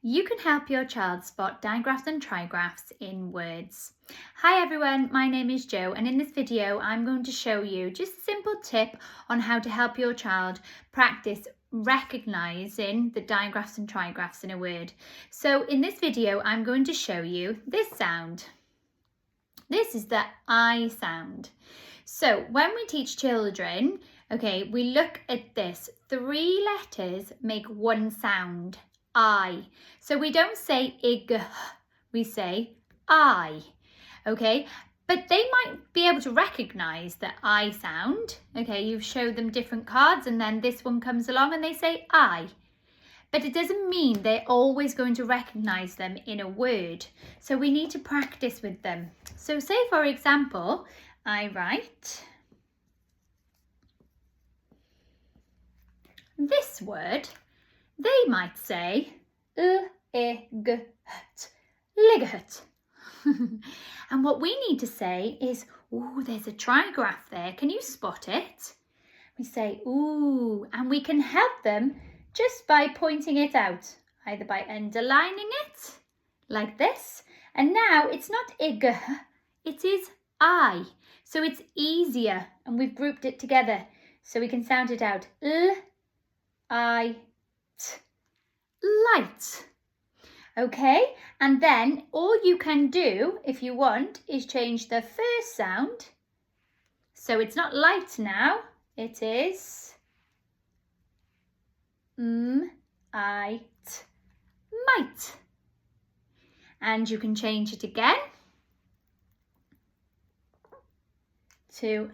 You can help your child spot digraphs and trigraphs in words. Hi everyone, my name is Jo, and in this video I'm going to show you just a simple tip on how to help your child practice recognizing the digraphs and trigraphs in a word. So in this video I'm going to show you this sound. This is the I sound. So when we teach children, we look at this. 3 letters make one sound. I. So we don't say ig, we say I, But they might be able to recognise the I sound, You've showed them different cards and then this one comes along and they say I. But it doesn't mean they're always going to recognise them in a word. So we need to practice with them. So say for example, I write this word. They might say ligget. And what we need to say is, ooh, there's a trigraph there. Can you spot it? We say, ooh, and we can help them just by pointing it out, either by underlining it, like this. And now it's not ig, it is I. So it's easier, and we've grouped it together. So we can sound it out. I, t. Light. And then all you can do, if you want, is change the first sound. So it's not light now, it is I, t, might. And you can change it again to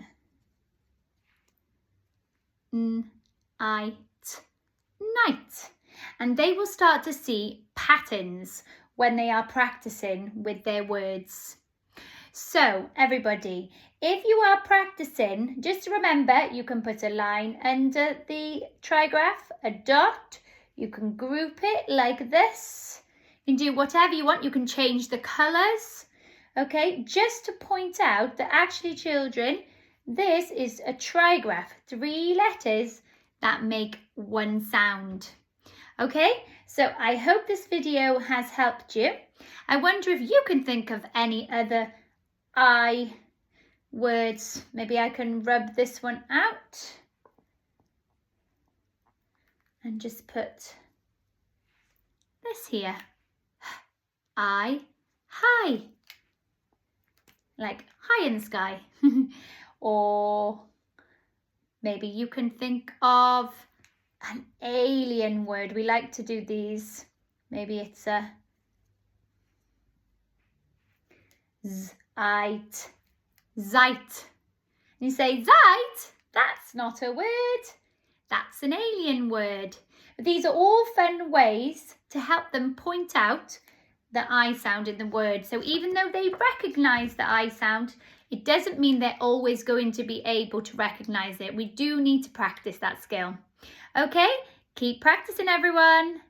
I, t, night. And they will start to see patterns when they are practicing with their words. So everybody, if you are practicing, just remember you can put a line under the trigraph, a dot, you can group it like this, you can do whatever you want, you can change the colours, just to point out that actually children, this is a trigraph, 3 letters that make one sound. So I hope this video has helped you. I wonder if you can think of any other I words. Maybe I can rub this one out and just put this here. I, high, like high in the sky. Or maybe you can think of an alien word. We like to do these. Maybe it's a zeit. Zeit. You say zeit? That's not a word. That's an alien word. These are all fun ways to help them point out the I sound in the word. So even though they recognise the I sound, it doesn't mean they're always going to be able to recognise it. We do need to practice that skill. Keep practicing everyone.